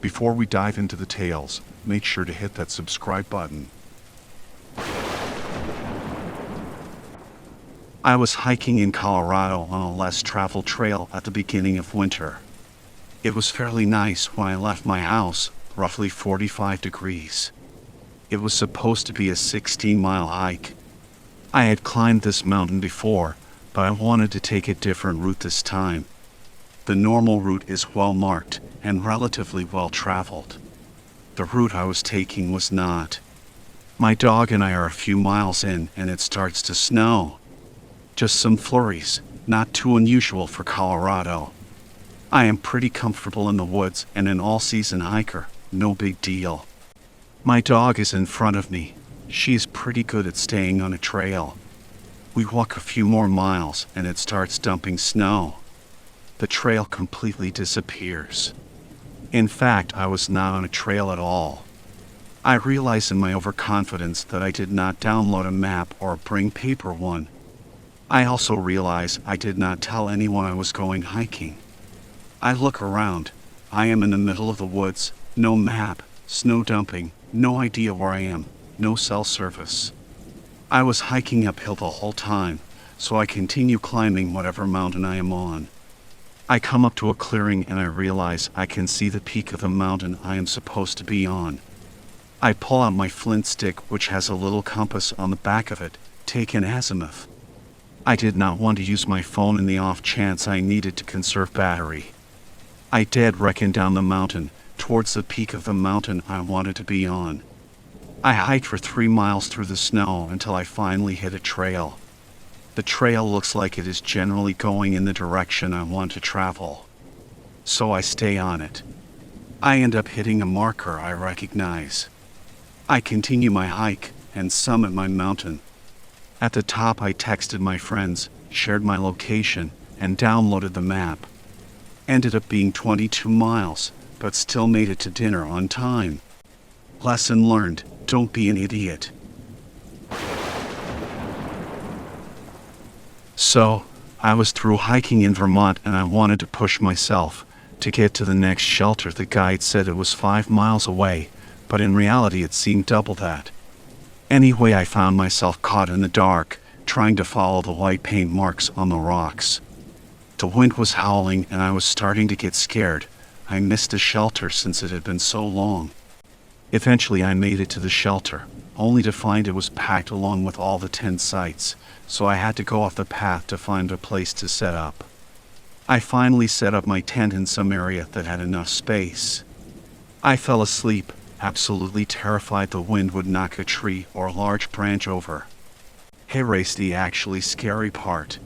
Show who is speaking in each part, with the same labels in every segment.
Speaker 1: Before we dive into the tales, make sure to hit that subscribe button. I was hiking in Colorado on a less traveled trail at the beginning of winter. It was fairly nice when I left my house, roughly 45 degrees. It was supposed to be a 16-mile hike. I had climbed this mountain before, but I wanted to take a different route this time. The normal route is well marked and relatively well traveled. The route I was taking was not. My dog and I are a few miles in and it starts to snow. Just some flurries, not too unusual for Colorado. I am pretty comfortable in the woods and an all-season hiker, no big deal. My dog is in front of me. She is pretty good at staying on a trail. We walk a few more miles and it starts dumping snow. The trail completely disappears. In fact, I was not on a trail at all. I realized in my overconfidence that I did not download a map or bring paper one. I also realized I did not tell anyone I was going hiking. I look around. I am in the middle of the woods, no map, snow dumping, no idea where I am, no cell service. I was hiking uphill the whole time, so I continue climbing whatever mountain I am on. I come up to a clearing and I realize I can see the peak of the mountain I am supposed to be on. I pull out my flint stick, which has a little compass on the back of it, take an azimuth. I did not want to use my phone in the off chance I needed to conserve battery. I dead reckon down the mountain, towards the peak of the mountain I wanted to be on. I hiked for 3 miles through the snow until I finally hit a trail. The trail looks like it is generally going in the direction I want to travel. So I stay on it. I end up hitting a marker I recognize. I continue my hike and summit my mountain. At the top I texted my friends, shared my location, and downloaded the map. Ended up being 22 miles, but still made it to dinner on time. Lesson learned, don't be an idiot. So, I was through hiking in Vermont and I wanted to push myself to get to the next shelter. The guide said it was 5 miles away, but in reality it seemed double that. Anyway, I found myself caught in the dark, trying to follow the white paint marks on the rocks. The wind was howling and I was starting to get scared. I missed the shelter since it had been so long. Eventually I made it to the shelter, only to find it was packed along with all the tent sites, so I had to go off the path to find a place to set up. I finally set up my tent in some area that had enough space. I fell asleep, absolutely terrified the wind would knock a tree or a large branch over. Here's the actually scary part.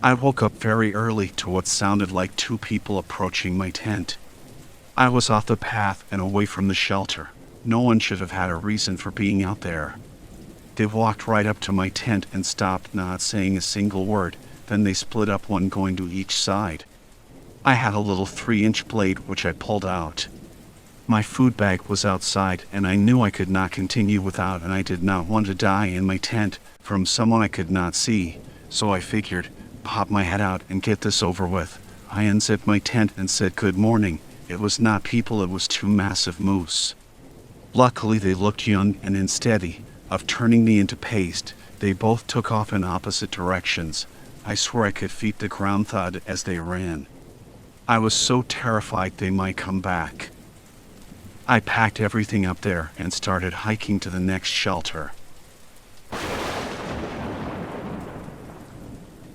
Speaker 1: I woke up very early to what sounded like 2 people approaching my tent. I was off the path and away from the shelter. No one should have had a reason for being out there. They walked right up to my tent and stopped, not saying a single word. Then they split up, one going to each side. I had a little 3-inch blade which I pulled out. My food bag was outside and I knew I could not continue without, and I did not want to die in my tent from someone I could not see. So I figured, pop my head out and get this over with. I unzipped my tent and said good morning. It was not people, it was 2 massive moose. Luckily they looked young, and instead of turning me into paste, they both took off in opposite directions. I swear I could feel the ground thud as they ran. I was so terrified they might come back. I packed everything up there and started hiking to the next shelter.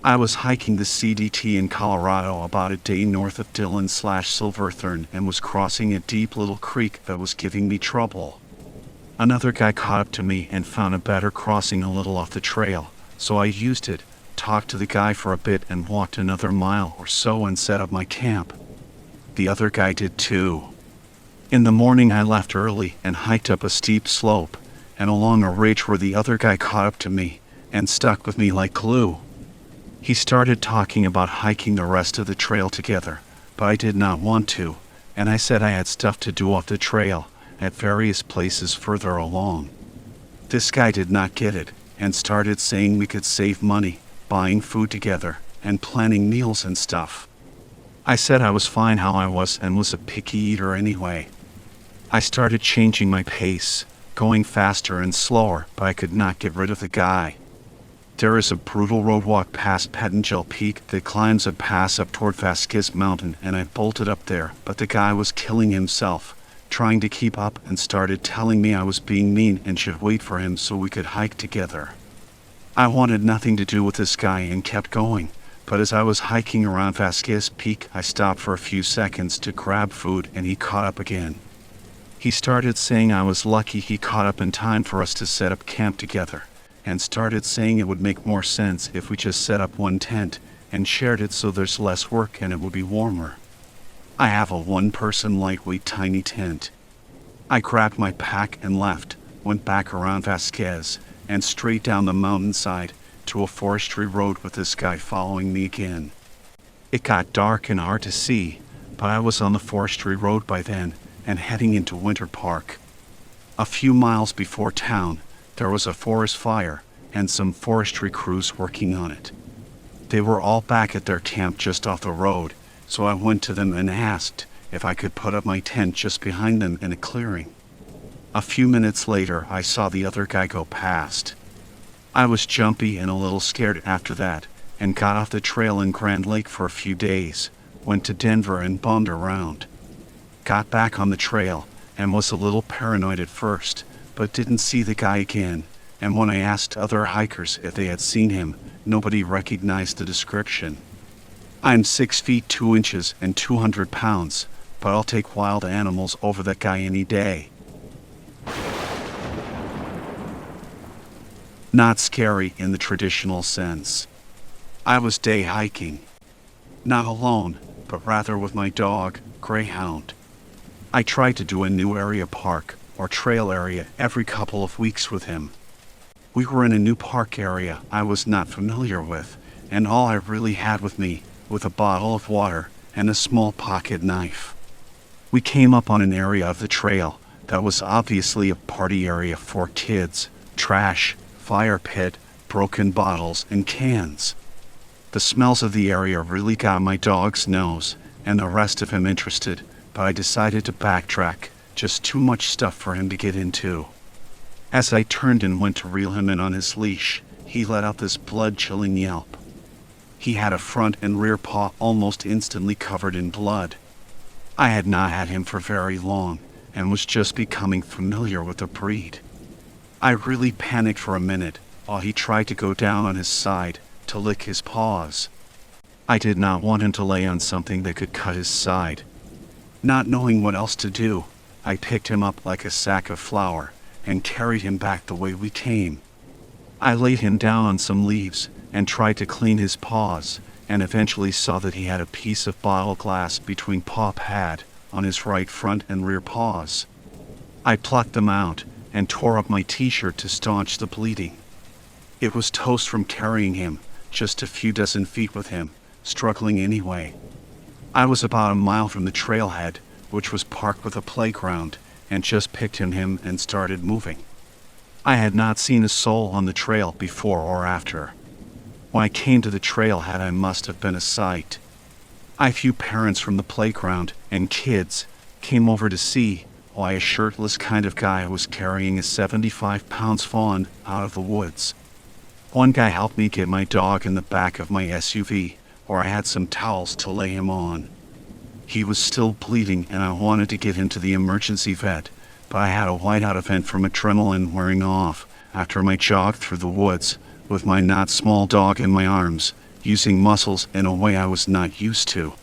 Speaker 1: I was hiking the CDT in Colorado, about a day north of Dillon/Silverthorne, and was crossing a deep little creek that was giving me trouble. Another guy caught up to me and found a better crossing a little off the trail, so I used it, talked to the guy for a bit and walked another mile or so and set up my camp. The other guy did too. In the morning I left early and hiked up a steep slope and along a ridge where the other guy caught up to me and stuck with me like glue. He started talking about hiking the rest of the trail together, but I did not want to, and I said I had stuff to do off the trail at various places further along. This guy did not get it and started saying we could save money buying food together and planning meals and stuff. I said I was fine how I was and was a picky eater anyway, I started changing my pace, going faster and slower, but I could not get rid of the guy. There is a brutal roadwalk past Pettingil Peak that climbs a pass up toward Vasquez Mountain, and I bolted up there, but the guy was killing himself, trying to keep up, and started telling me I was being mean and should wait for him so we could hike together. I wanted nothing to do with this guy and kept going, but as I was hiking around Vasquez Peak, I stopped for a few seconds to grab food and he caught up again. He started saying I was lucky he caught up in time for us to set up camp together, and started saying it would make more sense if we just set up one tent and shared it so there's less work and it would be warmer. I have a one-person lightweight tiny tent. I grabbed my pack and left, went back around Vasquez, and straight down the mountainside to a forestry road with this guy following me again. It got dark and hard to see, but I was on the forestry road by then and heading into Winter Park. A few miles before town, there was a forest fire and some forestry crews working on it. They were all back at their camp just off the road, so I went to them and asked if I could put up my tent just behind them in a clearing. A few minutes later, I saw the other guy go past. I was jumpy and a little scared after that, and got off the trail in Grand Lake for a few days, went to Denver and bummed around. Got back on the trail, and was a little paranoid at first, but didn't see the guy again, and when I asked other hikers if they had seen him, nobody recognized the description. I'm 6 feet 2 inches and 200 pounds, but I'll take wild animals over that guy any day. Not scary in the traditional sense. I was day hiking. Not alone, but rather with my dog, Greyhound. I tried to do a new area park or trail area every couple of weeks with him. We were in a new park area I was not familiar with, and all I really had with me was a bottle of water and a small pocket knife. We came up on an area of the trail that was obviously a party area for kids, trash, fire pit, broken bottles, and cans. The smells of the area really got my dog's nose and the rest of him interested, but I decided to backtrack, just too much stuff for him to get into. As I turned and went to reel him in on his leash, he let out this blood-chilling yelp. He had a front and rear paw almost instantly covered in blood. I had not had him for very long, and was just becoming familiar with the breed. I really panicked for a minute while he tried to go down on his side to lick his paws. I did not want him to lay on something that could cut his side. Not knowing what else to do, I picked him up like a sack of flour and carried him back the way we came. I laid him down on some leaves and tried to clean his paws, and eventually saw that he had a piece of bottle glass between paw pad on his right front and rear paws. I plucked them out and tore up my t-shirt to staunch the bleeding. It was toast from carrying him, just a few dozen feet with him, struggling anyway. I was about a mile from the trailhead, which was parked with a playground, and just picked him and started moving. I had not seen a soul on the trail before or after. When I came to the trailhead, I must have been a sight. A few parents from the playground and kids came over to see why a shirtless kind of guy was carrying a 75-pound fawn out of the woods. One guy helped me get my dog in the back of my SUV, where I had some towels to lay him on. He was still bleeding and I wanted to get him to the emergency vet, but I had a whiteout event from adrenaline wearing off after my jog through the woods with my not small dog in my arms, using muscles in a way I was not used to.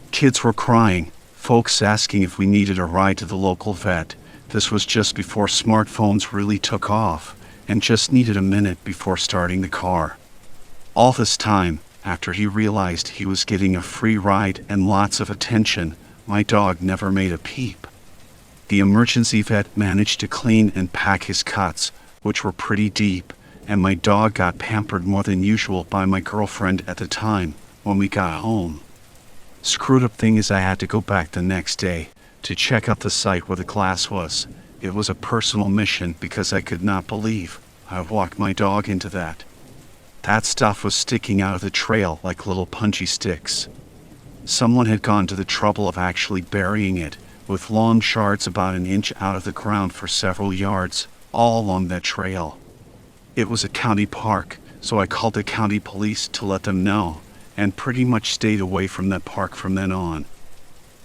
Speaker 1: Kids were crying, folks asking if we needed a ride to the local vet. This was just before smartphones really took off, and just needed a minute before starting the car. All this time, after he realized he was getting a free ride and lots of attention, my dog never made a peep. The emergency vet managed to clean and pack his cuts, which were pretty deep, and my dog got pampered more than usual by my girlfriend at the time when we got home. Screwed up thing is I had to go back the next day to check out the site where the glass was. It was a personal mission because I could not believe I walked my dog into that. That stuff was sticking out of the trail like little punchy sticks. Someone had gone to the trouble of actually burying it, with long shards about an inch out of the ground for several yards, all along that trail. It was a county park, so I called the county police to let them know, and pretty much stayed away from that park from then on.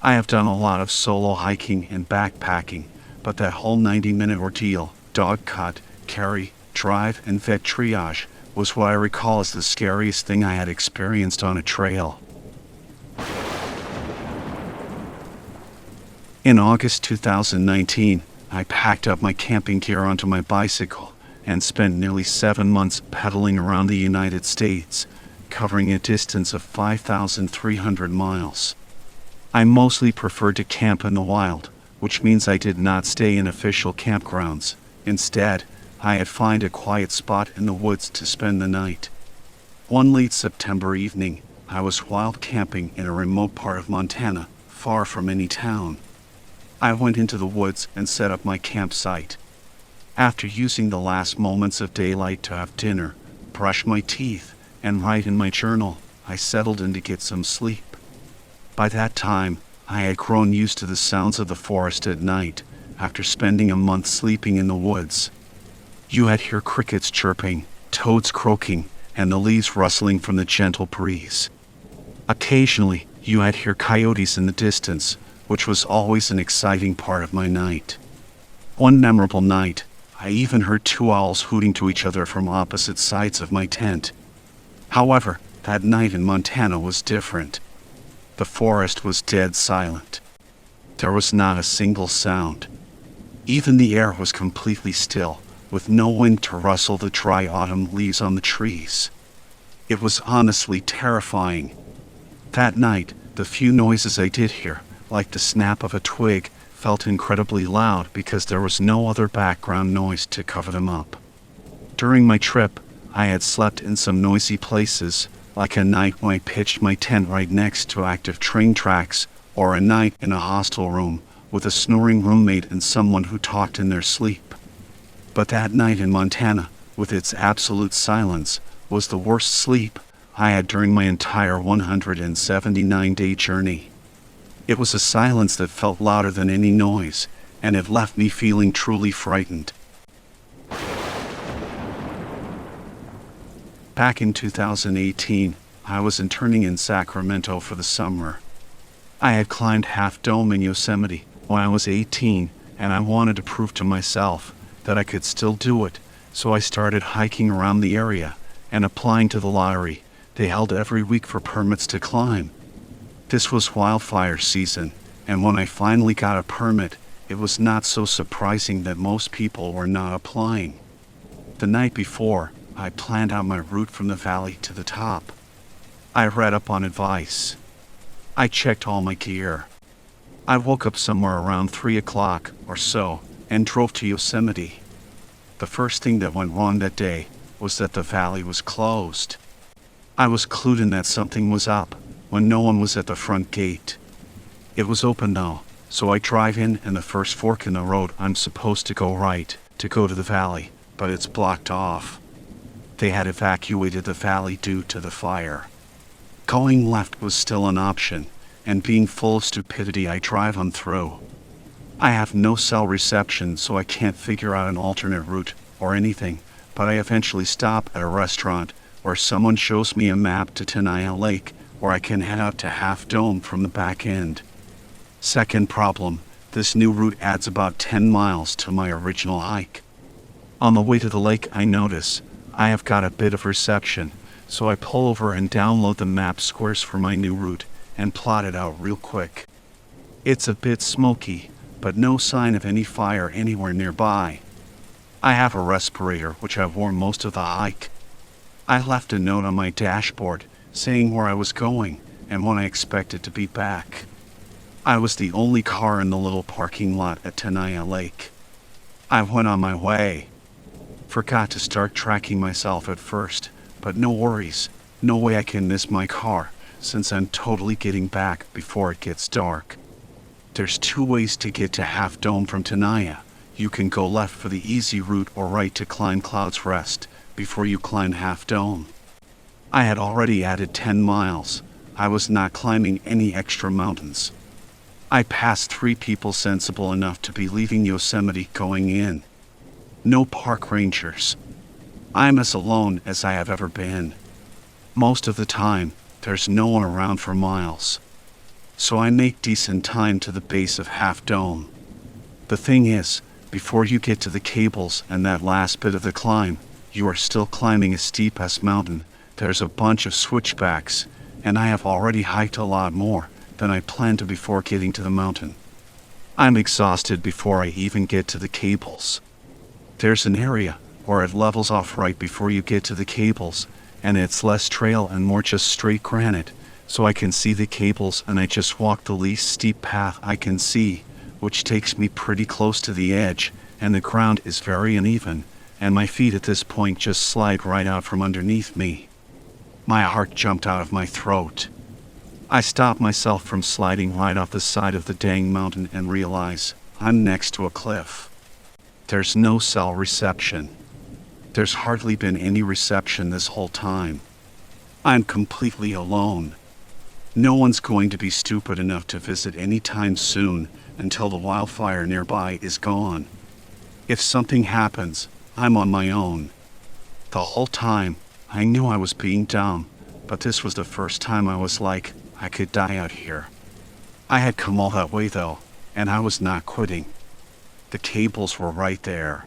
Speaker 1: I have done a lot of solo hiking and backpacking, but that whole 90-minute ordeal, dog cut, carry, drive, and vet triage, was what I recall as the scariest thing I had experienced on a trail. In August 2019, I packed up my camping gear onto my bicycle and spent nearly 7 months pedaling around the United States, covering a distance of 5,300 miles. I mostly preferred to camp in the wild, which means I did not stay in official campgrounds. Instead, I had found a quiet spot in the woods to spend the night. One late September evening, I was wild camping in a remote part of Montana, far from any town. I went into the woods and set up my campsite. After using the last moments of daylight to have dinner, brush my teeth, and write in my journal, I settled in to get some sleep. By that time, I had grown used to the sounds of the forest at night, after spending a month sleeping in the woods. You had hear crickets chirping, toads croaking, and the leaves rustling from the gentle breeze. Occasionally, you had hear coyotes in the distance, which was always an exciting part of my night. One memorable night, I even heard 2 owls hooting to each other from opposite sides of my tent. However, that night in Montana was different. The forest was dead silent. There was not a single sound. Even the air was completely still, with no wind to rustle the dry autumn leaves on the trees. It was honestly terrifying. That night, the few noises I did hear, like the snap of a twig, felt incredibly loud because there was no other background noise to cover them up. During my trip, I had slept in some noisy places, like a night when I pitched my tent right next to active train tracks, or a night in a hostel room with a snoring roommate and someone who talked in their sleep. But that night in Montana, with its absolute silence, was the worst sleep I had during my entire 179-day journey. It was a silence that felt louder than any noise, and it left me feeling truly frightened. Back in 2018, I was interning in Sacramento for the summer. I had climbed Half Dome in Yosemite when I was 18, and I wanted to prove to myself that I could still do it, so I started hiking around the area and applying to the lottery they held every week for permits to climb. This was wildfire season, and when I finally got a permit, it was not so surprising that most people were not applying. The night before, I planned out my route from the valley to the top. I read up on advice. I checked all my gear. I woke up somewhere around 3 o'clock or so and drove to Yosemite. The first thing that went wrong that day was that the valley was closed. I was clued in that something was up when no one was at the front gate. It was open though, so I drive in and the first fork in the road I'm supposed to go right to go to the valley, but it's blocked off. They had evacuated the valley due to the fire. Going left was still an option, and being full of stupidity I drive on through. I have no cell reception, so I can't figure out an alternate route or anything, but I eventually stop at a restaurant where someone shows me a map to Tenaya Lake, where I can head out to Half Dome from the back end. Second problem, this new route adds about 10 miles to my original hike. On the way to the lake I notice I have got a bit of reception, so I pull over and download the map squares for my new route and plot it out real quick. It's a bit smoky, but no sign of any fire anywhere nearby. I have a respirator which I've worn most of the hike. I left a note on my dashboard saying where I was going and when I expected to be back. I was the only car in the little parking lot at Tenaya Lake. I went on my way. Forgot to start tracking myself at first, but no worries, no way I can miss my car, since I'm totally getting back before it gets dark. There's 2 ways to get to Half Dome from Tenaya. You can go left for the easy route or right to climb Cloud's Rest before you climb Half Dome. I had already added 10 miles. I was not climbing any extra mountains. I passed 3 people sensible enough to be leaving Yosemite going in. No park rangers. I'm as alone as I have ever been. Most of the time, there's no one around for miles. So I make decent time to the base of Half Dome. The thing is, before you get to the cables and that last bit of the climb, you are still climbing a steep-ass mountain. There's a bunch of switchbacks, and I have already hiked a lot more than I planned to before getting to the mountain. I'm exhausted before I even get to the cables. There's an area where it levels off right before you get to the cables, and it's less trail and more just straight granite, so I can see the cables and I just walk the least steep path I can see, which takes me pretty close to the edge, and the ground is very uneven, and my feet at this point just slide right out from underneath me. My heart jumped out of my throat. I stop myself from sliding right off the side of the dang mountain and realize I'm next to a cliff. There's no cell reception. There's hardly been any reception this whole time. I'm completely alone. No one's going to be stupid enough to visit anytime soon until the wildfire nearby is gone. If something happens, I'm on my own. The whole time, I knew I was being dumb, but this was the first time I was like, I could die out here. I had come all that way though, and I was not quitting. The cables were right there.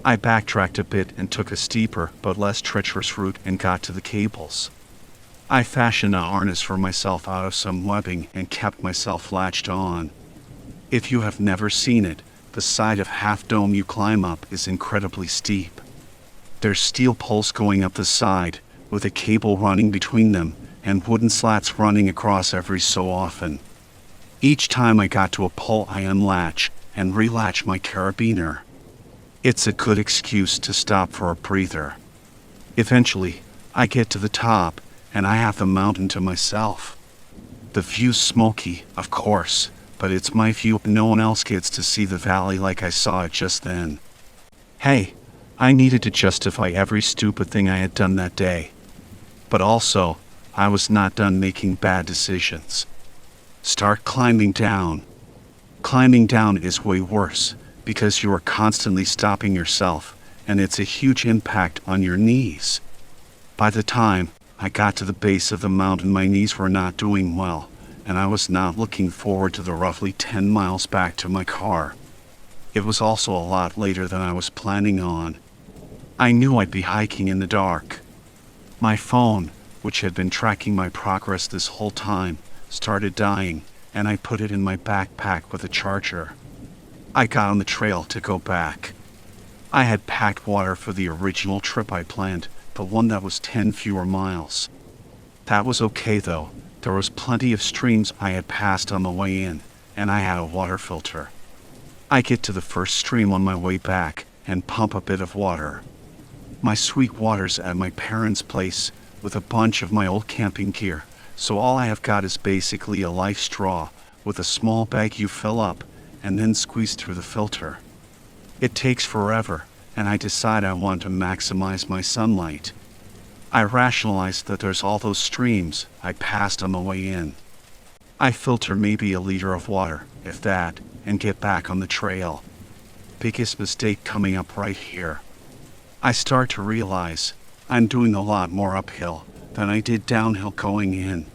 Speaker 1: I backtracked a bit and took a steeper but less treacherous route and got to the cables. I fashioned a harness for myself out of some webbing and kept myself latched on. If you have never seen it, the side of Half Dome you climb up is incredibly steep. There's steel poles going up the side, with a cable running between them, and wooden slats running across every so often. Each time I got to a pole I unlatch and relatch my carabiner. It's a good excuse to stop for a breather. Eventually, I get to the top, and I have the mountain to myself. The view's smoky, of course, but it's my view. No one else gets to see the valley like I saw it just then. Hey, I needed to justify every stupid thing I had done that day. But also, I was not done making bad decisions. Start climbing down. Climbing down is way worse, because you are constantly stopping yourself, and it's a huge impact on your knees. By the time I got to the base of the mountain, my knees were not doing well, and I was not looking forward to the roughly 10 miles back to my car. It was also a lot later than I was planning on. I knew I'd be hiking in the dark. My phone, which had been tracking my progress this whole time, started dying, and I put it in my backpack with a charger. I got on the trail to go back. I had packed water for the original trip I planned, the one that was 10 fewer miles. That was okay though. There was plenty of streams I had passed on the way in, and I had a water filter. I get to the first stream on my way back and pump a bit of water. My sweet water's at my parents' place with a bunch of my old camping gear, so all I have got is basically a life straw with a small bag you fill up and then squeeze through the filter. It takes forever, and I decide I want to maximize my sunlight. I rationalize that there's all those streams I passed on the way in. I filter maybe a liter of water, if that, and get back on the trail. Biggest mistake coming up right here. I start to realize I'm doing a lot more uphill than I did downhill going in.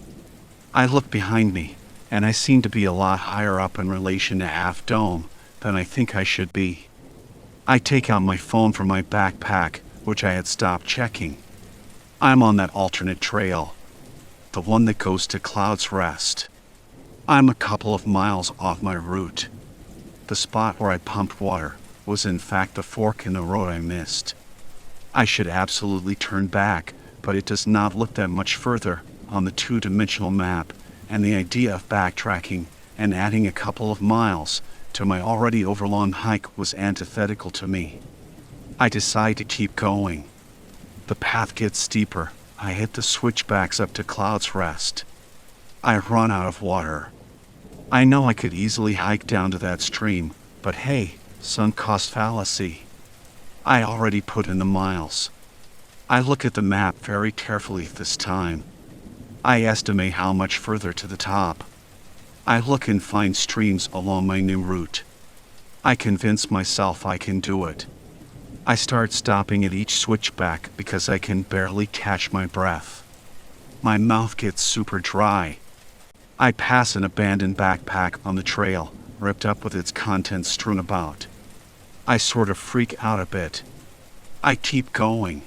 Speaker 1: I look behind me, and I seem to be a lot higher up in relation to Half Dome than I think I should be. I take out my phone from my backpack, which I had stopped checking. I'm on that alternate trail, the one that goes to Cloud's Rest. I'm a couple of miles off my route. The spot where I pumped water was in fact the fork in the road I missed. I should absolutely turn back, but it does not look that much further on the two-dimensional map, and the idea of backtracking and adding a couple of miles to my already overlong hike was antithetical to me. I decide to keep going. The path gets steeper. I hit the switchbacks up to Cloud's Rest. I run out of water. I know I could easily hike down to that stream, but hey, sunk cost fallacy. I already put in the miles. I look at the map very carefully this time. I estimate how much further to the top. I look and find streams along my new route. I convince myself I can do it. I start stopping at each switchback because I can barely catch my breath. My mouth gets super dry. I pass an abandoned backpack on the trail, ripped up with its contents strewn about. I sort of freak out a bit. I keep going.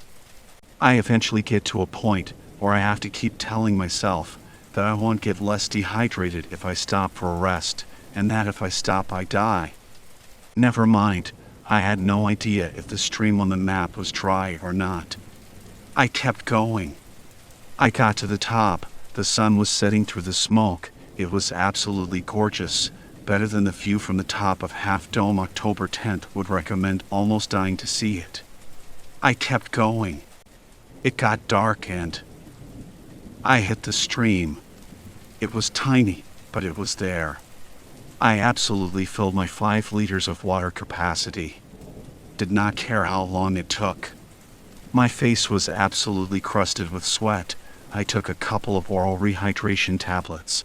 Speaker 1: I eventually get to a point where I have to keep telling myself that I won't get less dehydrated if I stop for a rest, and that if I stop I die. Never mind, I had no idea if the stream on the map was dry or not. I kept going. I got to the top. The sun was setting through the smoke. It was absolutely gorgeous, better than the view from the top of Half Dome. October 10th would recommend, almost dying to see it. I kept going. It got dark and I hit the stream. It was tiny, but it was there. I absolutely filled my 5 liters of water capacity. Did not care how long it took. My face was absolutely crusted with sweat. I took a couple of oral rehydration tablets.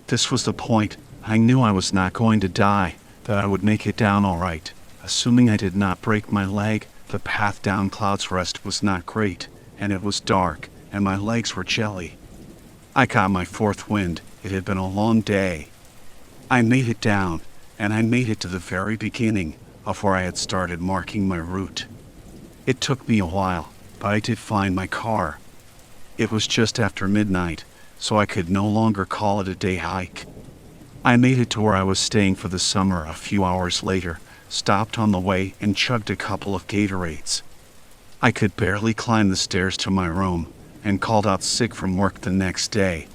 Speaker 1: This was the point. I knew I was not going to die, that I would make it down all right. Assuming I did not break my leg, the path down Cloud's Rest was not great, and it was dark, and my legs were jelly. I got my 4th wind. It had been a long day. I made it down, and I made it to the very beginning of where I had started marking my route. It took me a while, but I did find my car. It was just after midnight, so I could no longer call it a day hike. I made it to where I was staying for the summer a few hours later, stopped on the way and chugged a couple of Gatorades. I could barely climb the stairs to my room, and called out sick from work the next day.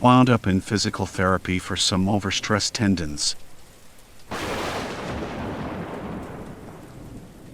Speaker 1: Wound up in physical therapy for some overstressed tendons.